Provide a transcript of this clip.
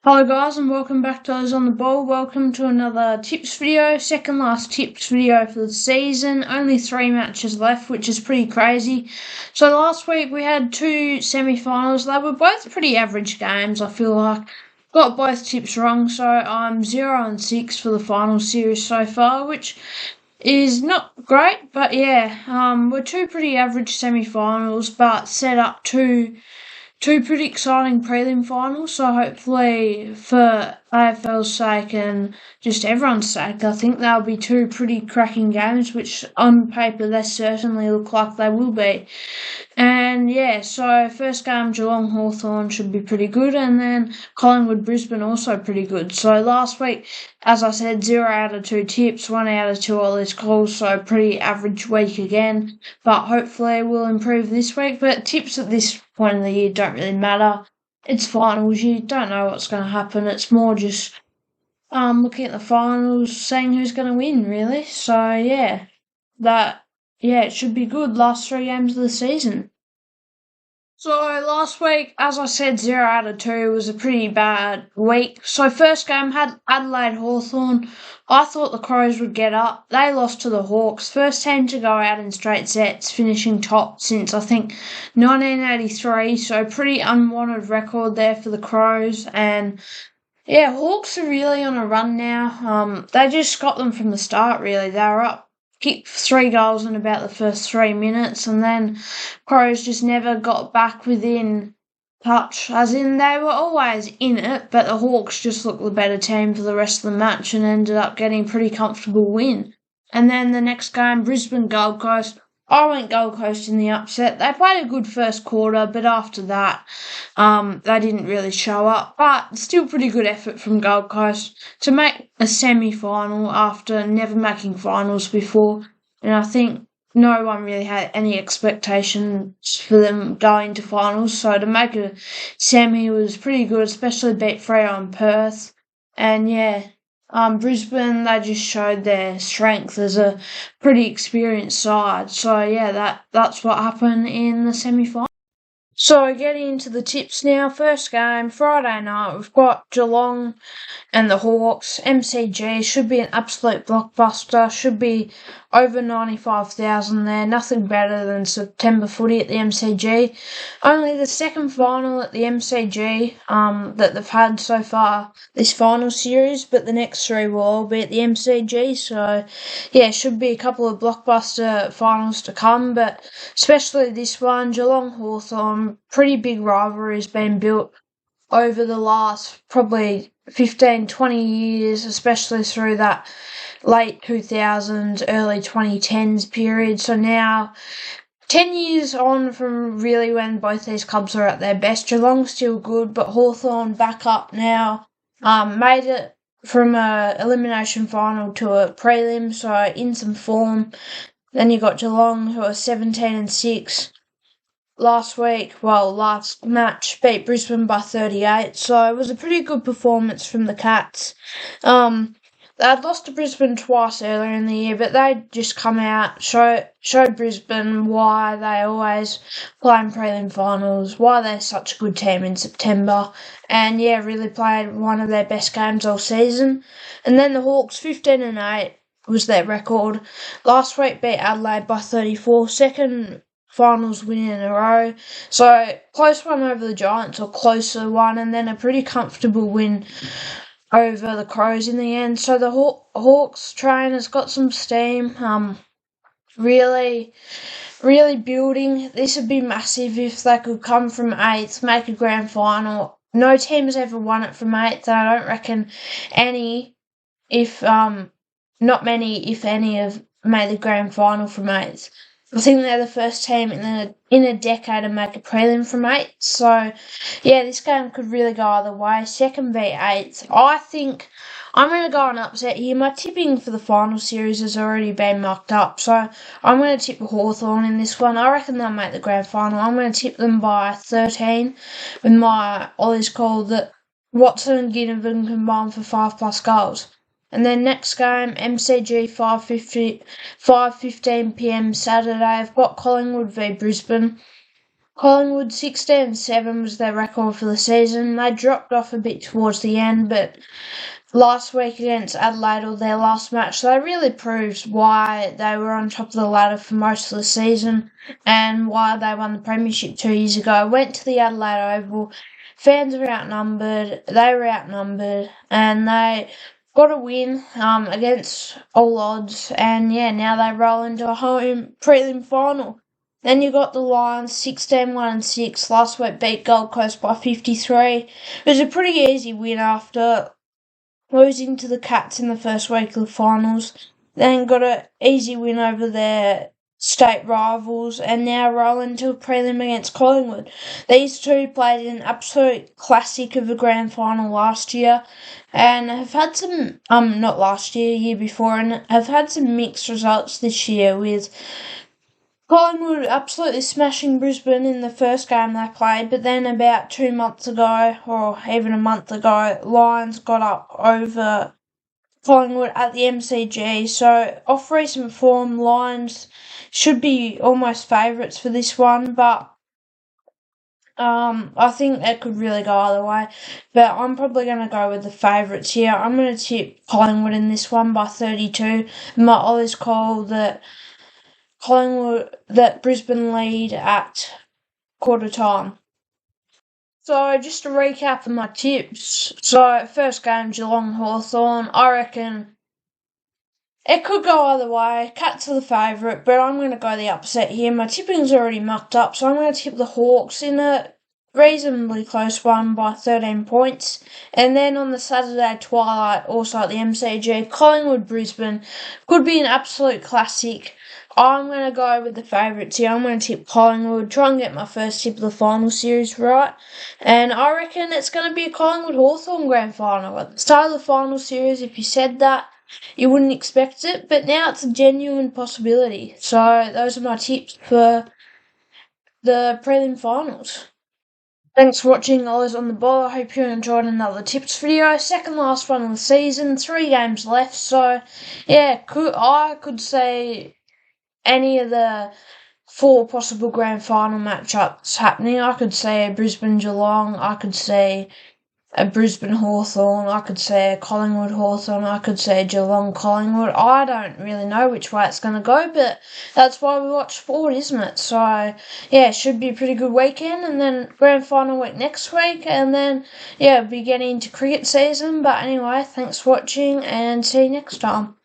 Hello guys and welcome back to Those on the Ball. Welcome to another tips video, second last tips video for the season. Only 3 matches left, which is pretty crazy. So last week we had two semi-finals. They were both pretty average games, I feel like. Got both tips wrong, so I'm 0-6 for the final series so far, which is not great, but yeah, we're two pretty average semi-finals, but set up two pretty exciting prelim finals, so hopefully for AFL's sake and just everyone's sake, I think they'll be two pretty cracking games, which on paper they certainly look like they will be. And yeah, so first game Geelong Hawthorn should be pretty good, and then Collingwood Brisbane also pretty good. So last week, as I said, 0 out of 2 tips, 1 out of 2 all these calls, so pretty average week again. But hopefully we'll improve this week. But tips at this point in the year don't really matter. It's finals, you don't know what's going to happen. It's more just looking at the finals, seeing who's going to win, really. So yeah, it should be good. Last 3 games of the season. So last week, as I said, 0 out of 2 was a pretty bad week. So first game had Adelaide Hawthorn. I thought the Crows would get up. They lost to the Hawks. First team to go out in straight sets, finishing top since I think 1983. So pretty unwanted record there for the Crows. And yeah, Hawks are really on a run now. They just got them from the start, really. They were up, kicked 3 goals in about the first 3 minutes, and then Crows just never got back within touch. As in, they were always in it, but the Hawks just looked the better team for the rest of the match and ended up getting a pretty comfortable win. And then the next game, Brisbane Gold Coast. I went Gold Coast in the upset. They played a good first quarter, but after that, they didn't really show up. But still pretty good effort from Gold Coast to make a semi-final after never making finals before. And I think no one really had any expectations for them going to finals. So to make a semi was pretty good, especially beat Freo and Perth. And yeah, Brisbane, they just showed their strength as a pretty experienced side. So yeah, that's what happened in the semi-final. So getting into the tips now. First game, Friday night, we've got Geelong and the Hawks. MCG should be an absolute blockbuster. Should be over 95,000 there. Nothing better than September footy at the MCG. Only the second final at the MCG that they've had so far this final series, but the next 3 will all be at the MCG. So yeah, should be a couple of blockbuster finals to come, but especially this one, Geelong Hawthorn, pretty big rivalry has been built over the last probably 15, 20 years, especially through that late 2000s, early 2010s period. So now, 10 years on from really when both these clubs are at their best, Geelong's still good, but Hawthorn back up now. Made it from a elimination final to a prelim, so in some form. Then you got Geelong, who are 17-6. Last match, beat Brisbane by 38, so it was a pretty good performance from the Cats. They'd lost to Brisbane twice earlier in the year, but they'd just come out, showed Brisbane why they always play in prelim finals, why they're such a good team in September, and yeah, really played one of their best games all season. And then the Hawks, 15-8 was their record. Last week beat Adelaide by 34, second finals win in a row. So close one over the Giants, or closer one, and then a pretty comfortable win over the Crows in the end. So the Hawks train has got some steam. Really building. This would be massive if they could come from 8th, make a grand final. No team has ever won it from 8th, and I don't reckon not many, if any, have made the grand final from 8th. I think they're the first team in a decade to make a prelim from 8th. So, yeah, this game could really go either way. Second beat 8th. I think I'm going to go on upset here. My tipping for the final series has already been marked up. So, I'm going to tip Hawthorn in this one. I reckon they'll make the grand final. I'm going to tip them by 13 with my Ollie's call that Watson and Ginnivan combine for 5+ goals. And then next game, MCG 5:15 p.m. Saturday. I've got Collingwood v Brisbane. Collingwood 16-7 was their record for the season. They dropped off a bit towards the end, but last week against Adelaide, or their last match, they really proved why they were on top of the ladder for most of the season and why they won the premiership 2 years ago. Went to the Adelaide Oval. Fans were outnumbered. They were outnumbered, and they got a win against all odds. And yeah, now they roll into a home prelim final. Then you got the Lions 16-1-6. Last week beat Gold Coast by 53. It was a pretty easy win after losing to the Cats in the first week of the finals. Then got an easy win over their state rivals, and now rolling to a prelim against Collingwood. These two played an absolute classic of a grand final last year, and have had some not last year, year before, and have had some mixed results this year, with Collingwood absolutely smashing Brisbane in the first game they played, but then about 2 months ago, or even a month ago, Lions got up over Collingwood at the MCG. So, off recent form, Lions should be almost favourites for this one, but I think that could really go either way. But I'm probably going to go with the favourites here. I'm going to tip Collingwood in this one by 32. My Ollie's call that Brisbane lead at quarter time. So, just to recap of my tips. So, first game, Geelong Hawthorn. I reckon it could go either way. Cats are the favourite, but I'm going to go the upset here. My tipping's already mucked up, so I'm going to tip the Hawks in a reasonably close one by 13 points. And then on the Saturday twilight, also at the MCG, Collingwood-Brisbane could be an absolute classic. I'm going to go with the favourites here. I'm going to tip Collingwood, try and get my first tip of the final series right. And I reckon it's going to be a Collingwood-Hawthorn grand final. At the start of the final series, if you said that, you wouldn't expect it, but now it's a genuine possibility. So those are my tips for the prelim finals. Thanks for watching Ollie's on the Ball. I hope you enjoyed another tips video. Second last one of the season, 3 games left. So yeah, I could say any of the 4 possible grand final matchups happening. I could say a Brisbane Geelong, I could say a Brisbane Hawthorn, I could say a Collingwood Hawthorn, I could say Geelong Collingwood. I don't really know which way it's going to go, but that's why we watch sport, isn't it? So yeah, it should be a pretty good weekend, and then grand final week next week, and then yeah, we'll be getting into cricket season. But anyway, thanks for watching, and see you next time.